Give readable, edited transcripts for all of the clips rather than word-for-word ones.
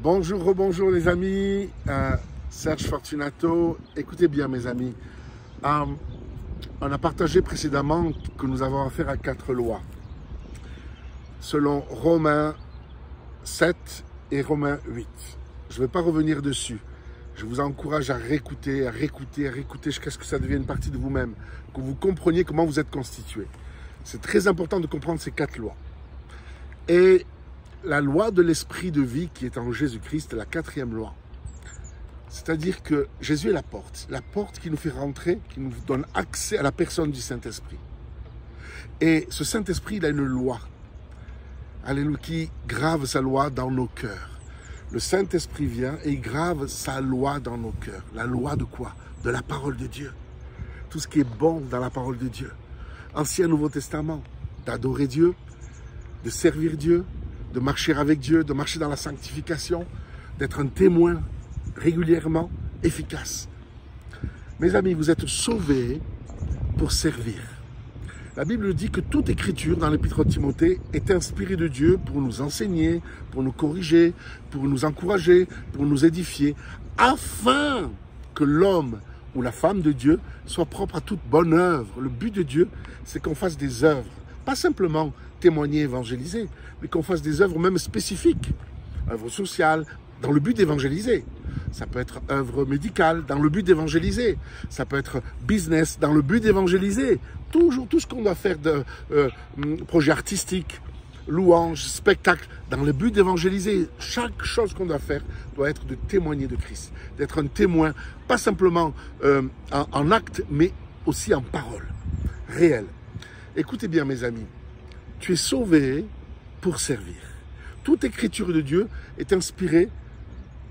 Bonjour, rebonjour les amis, Serge Fortunato. Écoutez bien mes amis, on a partagé précédemment que nous avons affaire à 4 lois. Selon Romains 7 et Romains 8. Je ne vais pas revenir dessus. Je vous encourage à réécouter, jusqu'à ce que ça devienne une partie de vous-même, que vous compreniez comment vous êtes constitué. C'est très important de comprendre ces 4 lois. Et la loi de l'esprit de vie qui est en Jésus-Christ est la 4e loi. C'est-à-dire que Jésus est la porte qui nous fait rentrer, qui nous donne accès à la personne du Saint-Esprit. Et ce Saint-Esprit, il a une loi. Alléluia, qui grave sa loi dans nos cœurs. Le Saint-Esprit vient et il grave sa loi dans nos cœurs. La loi de quoi? De la parole de Dieu. Tout ce qui est bon dans la parole de Dieu. Ancien Nouveau Testament, d'adorer Dieu, de servir Dieu, de marcher avec Dieu, de marcher dans la sanctification, d'être un témoin régulièrement efficace. Mes amis, vous êtes sauvés pour servir. La Bible dit que toute écriture dans l'épître de Timothée est inspirée de Dieu pour nous enseigner, pour nous corriger, pour nous encourager, pour nous édifier, afin que l'homme ou la femme de Dieu soit propre à toute bonne œuvre. Le but de Dieu, c'est qu'on fasse des œuvres, pas simplement témoigner, évangéliser, mais qu'on fasse des œuvres même spécifiques, œuvres sociales, dans le but d'évangéliser. Ça peut être œuvre médicale, dans le but d'évangéliser. Ça peut être business, dans le but d'évangéliser. Toujours tout ce qu'on doit faire de projet artistique, louange, spectacle, dans le but d'évangéliser. Chaque chose qu'on doit faire doit être de témoigner de Christ. D'être un témoin, pas simplement en acte, mais aussi en parole réelle. Écoutez bien mes amis, tu es sauvé pour servir. Toute écriture de Dieu est inspirée.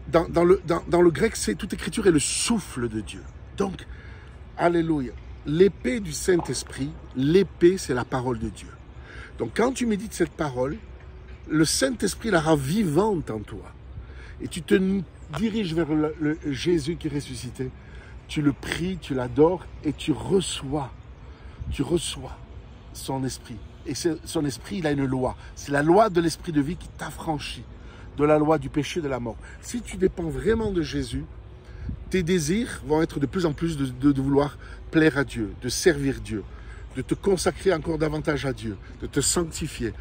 Dans le grec, toute écriture est le souffle de Dieu. Donc, alléluia, l'épée du Saint-Esprit, l'épée, c'est la parole de Dieu. Donc, quand tu médites cette parole, le Saint-Esprit la rend vivante en toi. Et tu te diriges vers le Jésus qui est ressuscité. Tu le pries, tu l'adores et tu reçois son esprit. Et son esprit, il a une loi. C'est la loi de l'esprit de vie qui t'affranchit de la loi du péché, de la mort. Si tu dépends vraiment de Jésus, tes désirs vont être de plus en plus de vouloir plaire à Dieu, de servir Dieu, de te consacrer encore davantage à Dieu, de te sanctifier,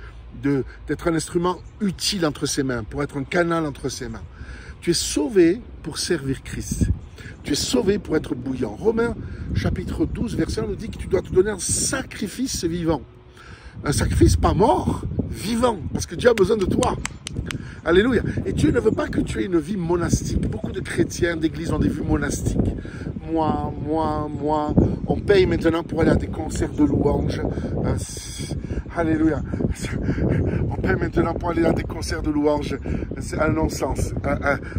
d'être un instrument utile entre ses mains, pour être un canal entre ses mains. Tu es sauvé pour servir Christ. Tu es sauvé pour être bouillant. Romains chapitre 12, verset 1 nous dit que tu dois te donner un sacrifice vivant. Un sacrifice pas mort, vivant, parce que Dieu a besoin de toi. Alléluia. Et Dieu ne veut pas que tu aies une vie monastique. Beaucoup de chrétiens d'église ont des vies monastiques. Moi, on paye maintenant pour aller à des concerts de louanges. Alléluia. On paye maintenant pour aller à des concerts de louanges. C'est un non-sens.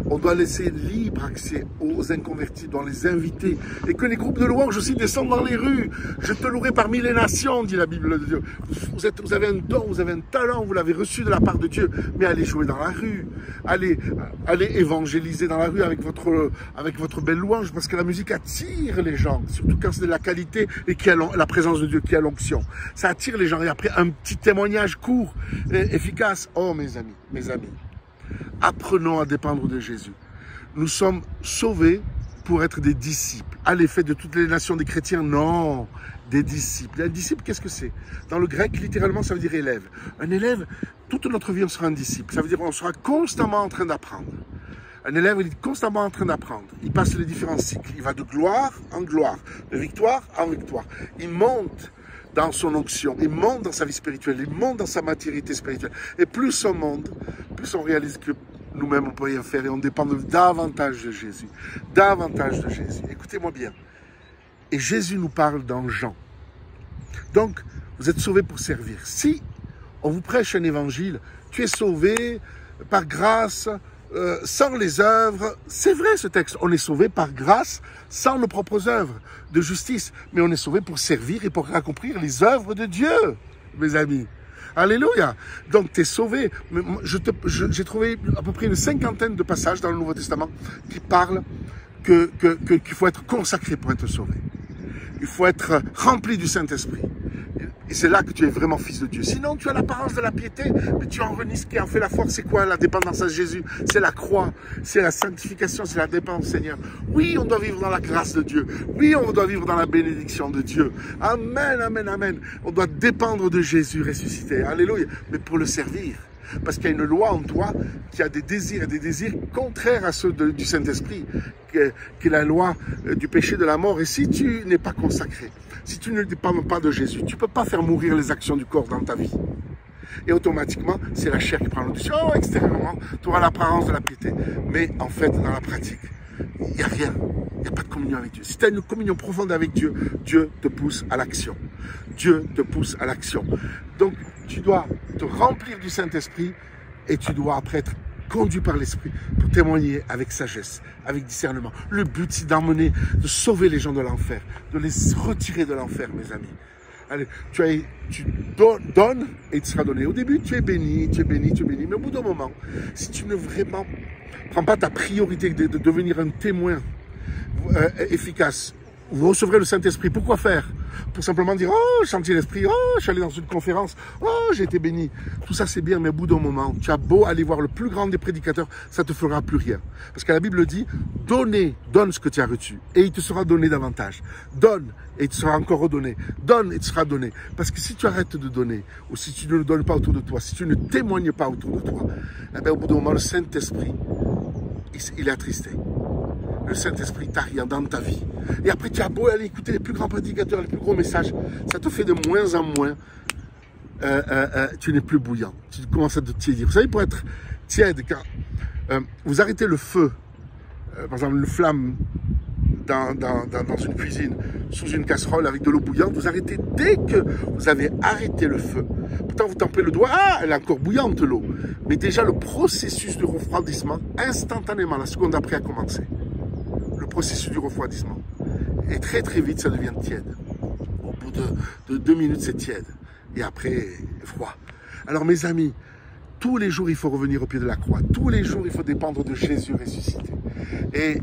On doit laisser libre accès aux inconvertis, on doit les inviter. Et que les groupes de louanges aussi descendent dans les rues. Je te louerai parmi les nations, dit la Bible de Dieu. Vous avez un don, vous avez un talent, vous l'avez reçu de la part de Dieu. Mais allez jouer dans la rue. Allez évangéliser dans la rue avec votre belle louange, parce que la musique attire les gens, surtout quand c'est de la qualité et qu'il y a la présence de Dieu, qui a l'onction. Ça attire les gens. Et après, un petit témoignage court et efficace. Oh mes amis, apprenons à dépendre de Jésus. Nous sommes sauvés pour être des disciples. À l'effet de toutes les nations des chrétiens, non, des disciples. Un disciple, qu'est-ce que c'est? Dans le grec, littéralement, ça veut dire élève. Un élève, toute notre vie, on sera un disciple. Ça veut dire qu'on sera constamment en train d'apprendre. Un élève, il est constamment en train d'apprendre. Il passe les différents cycles. Il va de gloire en gloire, de victoire en victoire. Il monte dans son onction, il monte dans sa vie spirituelle, il monte dans sa maturité spirituelle. Et plus on monte, plus on réalise que nous-mêmes, on ne peut rien faire et on dépend davantage de Jésus. Davantage de Jésus. Écoutez-moi bien. Et Jésus nous parle dans Jean. Donc, vous êtes sauvés pour servir. Si on vous prêche un évangile, tu es sauvé par grâce, sans les œuvres, c'est vrai ce texte, on est sauvé par grâce, sans nos propres œuvres de justice, mais on est sauvé pour servir et pour accomplir les œuvres de Dieu, mes amis. Alléluia. Donc tu es sauvé. J'ai trouvé à peu près une 50aine de passages dans le Nouveau Testament qui parlent qu'il faut être consacré pour être sauvé. Il faut être rempli du Saint-Esprit. Et c'est là que tu es vraiment fils de Dieu. Sinon, tu as l'apparence de la piété, mais tu en renies ce qui en fait la force. C'est quoi la dépendance à Jésus? C'est la croix, c'est la sanctification, c'est la dépendance au Seigneur. Oui, on doit vivre dans la grâce de Dieu. Oui, on doit vivre dans la bénédiction de Dieu. Amen, amen, amen. On doit dépendre de Jésus ressuscité. Alléluia. Mais pour le servir. Parce qu'il y a une loi en toi qui a des désirs et des désirs contraires à ceux du Saint-Esprit, qui est la loi du péché de la mort. Et si tu n'es pas consacré, si tu ne dépends pas de Jésus, tu ne peux pas faire mourir les actions du corps dans ta vie. Et automatiquement, c'est la chair qui prend le dessus. Oh, extérieurement, tu auras l'apparence de la piété. Mais en fait, dans la pratique, il n'y a rien. Il n'y a pas de communion avec Dieu. Si tu as une communion profonde avec Dieu, Dieu te pousse à l'action. Dieu te pousse à l'action. Donc, tu dois te remplir du Saint-Esprit et tu dois après être conduit par l'Esprit pour témoigner avec sagesse, avec discernement. Le but, c'est d'emmener, de sauver les gens de l'enfer, de les retirer de l'enfer, mes amis. Allez, tu donnes et tu seras donné. Au début, tu es béni, tu es béni, tu es béni. Mais au bout d'un moment, si tu ne vraiment prends pas ta priorité de devenir un témoin efficace, vous recevrez le Saint-Esprit. Pourquoi faire? Pour simplement dire, oh, j'ai senti l'Esprit, oh, je suis allé dans une conférence, oh, j'ai été béni. Tout ça, c'est bien, mais au bout d'un moment, tu as beau aller voir le plus grand des prédicateurs, ça ne te fera plus rien. Parce que la Bible dit, donne ce que tu as reçu, et il te sera donné davantage. Donne, et il te sera encore redonné. Donne, et il te sera donné. Parce que si tu arrêtes de donner, ou si tu ne le donnes pas autour de toi, si tu ne témoignes pas autour de toi, eh bien, au bout d'un moment, le Saint-Esprit, il est attristé. Le Saint-Esprit t'a rien dans ta vie. Et après, tu as beau aller écouter les plus grands prédicateurs, les plus gros messages, ça te fait de moins en moins, tu n'es plus bouillant. Tu commences à te tiédir. Vous savez, pour être tiède, quand vous arrêtez le feu, par exemple, une flamme dans une cuisine, sous une casserole avec de l'eau bouillante, vous arrêtez dès que vous avez arrêté le feu. Pourtant, vous tempez le doigt, ah, elle est encore bouillante l'eau. Mais déjà, le processus de refroidissement, instantanément, la seconde après a commencé. Le processus du refroidissement. Et très très vite, ça devient tiède. Au bout de 2 minutes, c'est tiède. Et après, froid. Alors mes amis, tous les jours, il faut revenir au pied de la croix. Tous les jours, il faut dépendre de Jésus ressuscité. Et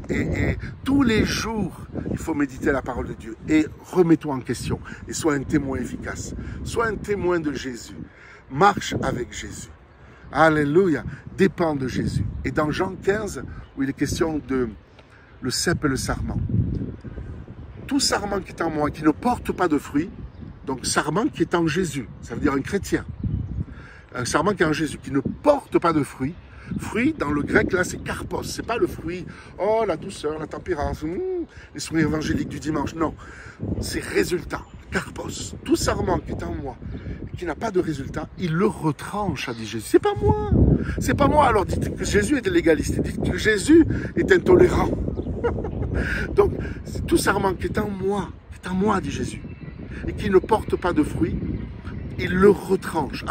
tous les jours, il faut méditer la parole de Dieu. Et remets-toi en question. Et sois un témoin efficace. Sois un témoin de Jésus. Marche avec Jésus. Alléluia. Dépends de Jésus. Et dans Jean 15, où il est question de le cep et le sarment. Tout sarment qui est en moi, qui ne porte pas de fruits, donc sarment qui est en Jésus, ça veut dire un chrétien. Un sarment qui est en Jésus, qui ne porte pas de fruits. Fruit, dans le grec, là, c'est karpos. C'est pas le fruit, oh, la douceur, la tempérance, les sourires évangéliques du dimanche. Non, c'est résultat, karpos. Tout sarment qui est en moi, qui n'a pas de résultat, il le retranche, a dit Jésus. C'est pas moi. C'est pas moi. Alors, dites que Jésus est légaliste. Dites que Jésus est intolérant. Donc, tout sarment qui est en moi, dit Jésus, et qui ne porte pas de fruits, il le retranche,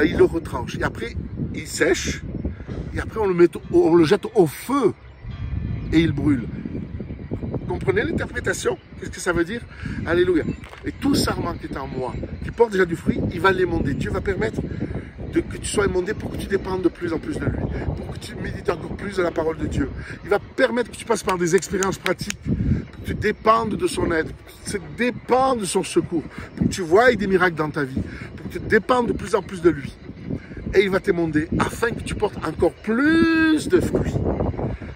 il le retranche, et après, il sèche, et après, on le jette au feu, et il brûle. Vous comprenez l'interprétation? Qu'est-ce que ça veut dire? Alléluia. Et tout sarment qui est en moi, qui porte déjà du fruit, il va l'émonder. Dieu va permettre que tu sois émondé pour que tu dépendes de plus en plus de lui, pour que tu médites encore plus de la parole de Dieu. Il va permettre que tu passes par des expériences pratiques, pour que tu dépendes de son aide, pour que tu dépendes de son secours, pour que tu voies des miracles dans ta vie, pour que tu dépendes de plus en plus de lui. Et il va t'émonder afin que tu portes encore plus de fruits.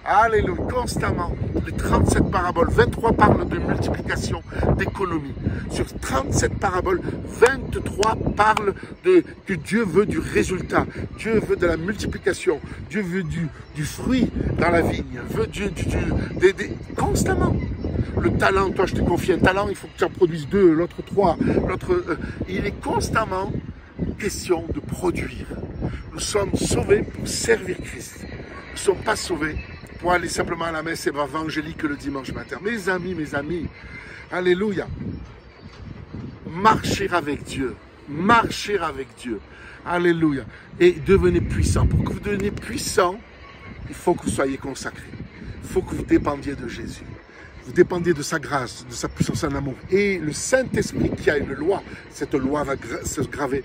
Alléluia, constamment. Les 37 paraboles, 23 parlent de multiplication, d'économie. Sur 37 paraboles, 23 parlent que Dieu veut du résultat. Dieu veut de la multiplication. Dieu veut du fruit dans la vigne. Veut constamment. Le talent, toi je te confie un talent, il faut que tu en produises 2, l'autre 3, l'autre... il est constamment question de produire. Nous sommes sauvés pour servir Christ. Nous ne sommes pas sauvés pour aller simplement à la messe évangélique le dimanche matin. Mes amis, alléluia. Marcher avec Dieu, alléluia. Et devenez puissant. Pour que vous deveniez puissant, il faut que vous soyez consacrés. Il faut que vous dépendiez de Jésus. Vous dépendiez de sa grâce, de sa puissance en amour. Et le Saint-Esprit qui a une loi, cette loi va se graver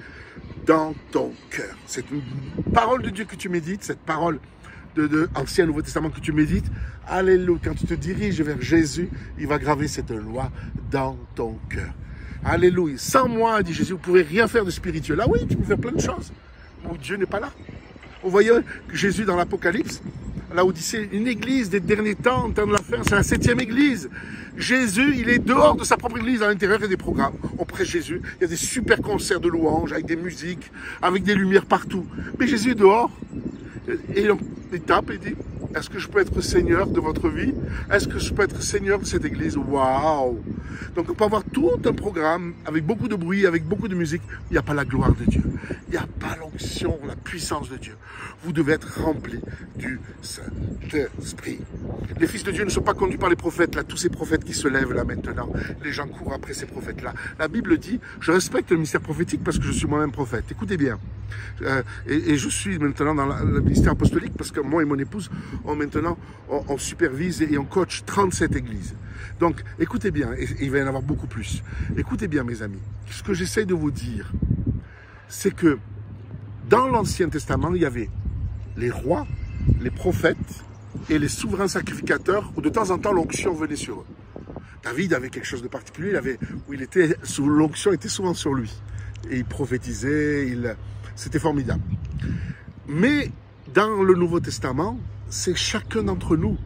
dans ton cœur. C'est une parole de Dieu que tu médites, cette parole de Ancien Nouveau Testament que tu médites. Alléluia. Quand tu te diriges vers Jésus, il va graver cette loi dans ton cœur. Alléluia. Sans moi, dit Jésus, vous ne pouvez rien faire de spirituel. Ah oui, tu peux faire plein de choses. Mais Dieu n'est pas là. Vous voyez que Jésus dans l'Apocalypse, la Odyssée, une église des derniers temps, en temps de la fin, c'est la 7e église. Jésus, il est dehors de sa propre église, à l'intérieur, il y a des programmes. On prêche Jésus, il y a des super concerts de louanges, avec des musiques, avec des lumières partout. Mais Jésus est dehors, et il tape et dit, est-ce que je peux être Seigneur de votre vie? Est-ce que je peux être Seigneur de cette église? Waouh! Donc on peut avoir tout un programme, avec beaucoup de bruit, avec beaucoup de musique. Il n'y a pas la gloire de Dieu. Il n'y a pas l'onction, la puissance de Dieu. Vous devez être remplis du Saint-Esprit. Les fils de Dieu ne sont pas conduits par les prophètes, là, tous ces prophètes qui se lèvent là maintenant. Les gens courent après ces prophètes-là. La Bible dit, je respecte le ministère prophétique parce que je suis moi-même prophète. Écoutez bien. Et je suis maintenant dans le ministère apostolique parce que moi et mon épouse, on supervise et on coach 37 églises. Donc, écoutez bien, et il va y en avoir beaucoup plus. Écoutez bien, mes amis. Ce que j'essaie de vous dire, c'est que dans l'Ancien Testament, il y avait les rois, les prophètes et les souverains sacrificateurs où de temps en temps l'onction venait sur eux. David avait quelque chose de particulier, l'onction était souvent sur lui. Et il prophétisait, c'était formidable. Mais dans le Nouveau Testament, c'est chacun d'entre nous.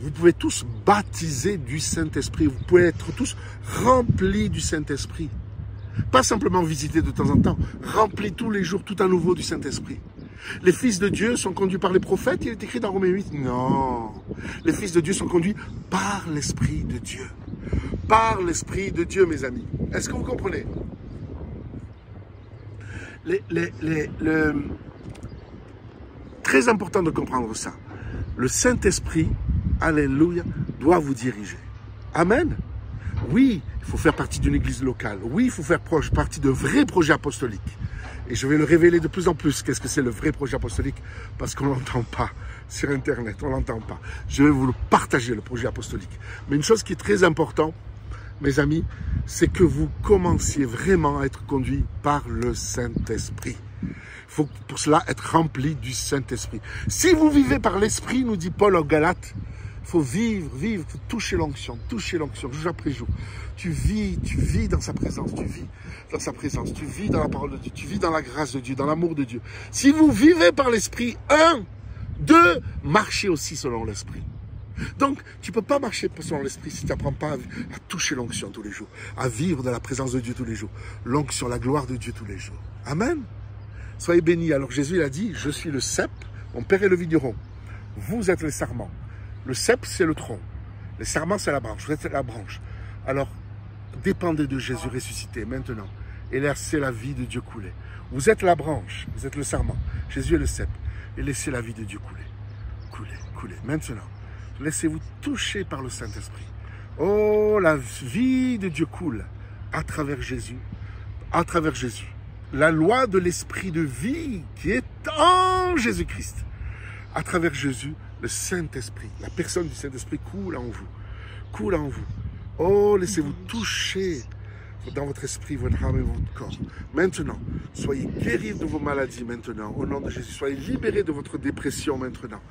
Vous pouvez tous baptiser du Saint-Esprit, vous pouvez être tous remplis du Saint-Esprit. Pas simplement visiter de temps en temps, remplis tous les jours tout à nouveau du Saint-Esprit. Les fils de Dieu sont conduits par les prophètes, il est écrit dans Romains 8. Non, les fils de Dieu sont conduits par l'Esprit de Dieu. Par l'Esprit de Dieu, mes amis. Est-ce que vous comprenez? Très important de comprendre ça. Le Saint-Esprit, alléluia, doit vous diriger. Amen. Oui, il faut faire partie d'une église locale. Oui, il faut faire partie de vrais projets apostoliques. Et je vais le révéler de plus en plus. Qu'est-ce que c'est le vrai projet apostolique? Parce qu'on ne l'entend pas sur Internet, on ne l'entend pas. Je vais vous le partager, le projet apostolique. Mais une chose qui est très importante, mes amis, c'est que vous commenciez vraiment à être conduits par le Saint-Esprit. Il faut pour cela être rempli du Saint-Esprit. Si vous vivez par l'Esprit, nous dit Paul aux Galates, il faut vivre, faut toucher l'onction, jour après jour. Tu vis dans sa présence, tu vis dans sa présence, tu vis dans la parole de Dieu, tu vis dans la grâce de Dieu, dans l'amour de Dieu. Si vous vivez par l'Esprit, 1, 2, marchez aussi selon l'Esprit. Donc, tu ne peux pas marcher selon l'Esprit si tu n'apprends pas à toucher l'onction tous les jours, à vivre dans la présence de Dieu tous les jours, l'onction, la gloire de Dieu tous les jours. Amen. Soyez bénis. Alors Jésus il a dit, je suis le cep, mon père est le vigneron. Vous êtes les sarments. Le cep, c'est le tronc. Les sarments, c'est la branche. Vous êtes la branche. Alors, dépendez de Jésus ressuscité maintenant. Et laissez la vie de Dieu couler. Vous êtes la branche, vous êtes le sarment. Jésus est le cep. Et laissez la vie de Dieu couler. Couler. Maintenant, laissez-vous toucher par le Saint-Esprit. Oh, la vie de Dieu coule à travers Jésus. À travers Jésus. La loi de l'esprit de vie qui est en Jésus-Christ. À travers Jésus, le Saint-Esprit, la personne du Saint-Esprit coule en vous. Coule en vous. Oh, laissez-vous toucher dans votre esprit, votre âme et votre corps. Maintenant, soyez guéris de vos maladies maintenant, au nom de Jésus. Soyez libérés de votre dépression maintenant.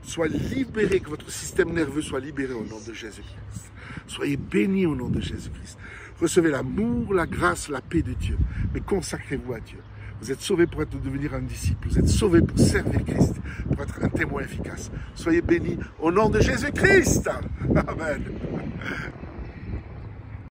Soyez libérés, que votre système nerveux soit libéré au nom de Jésus-Christ. Soyez bénis au nom de Jésus-Christ. Recevez l'amour, la grâce, la paix de Dieu. Mais consacrez-vous à Dieu. Vous êtes sauvés pour devenir un disciple. Vous êtes sauvés pour servir Christ, pour être un témoin efficace. Soyez bénis au nom de Jésus-Christ. Amen.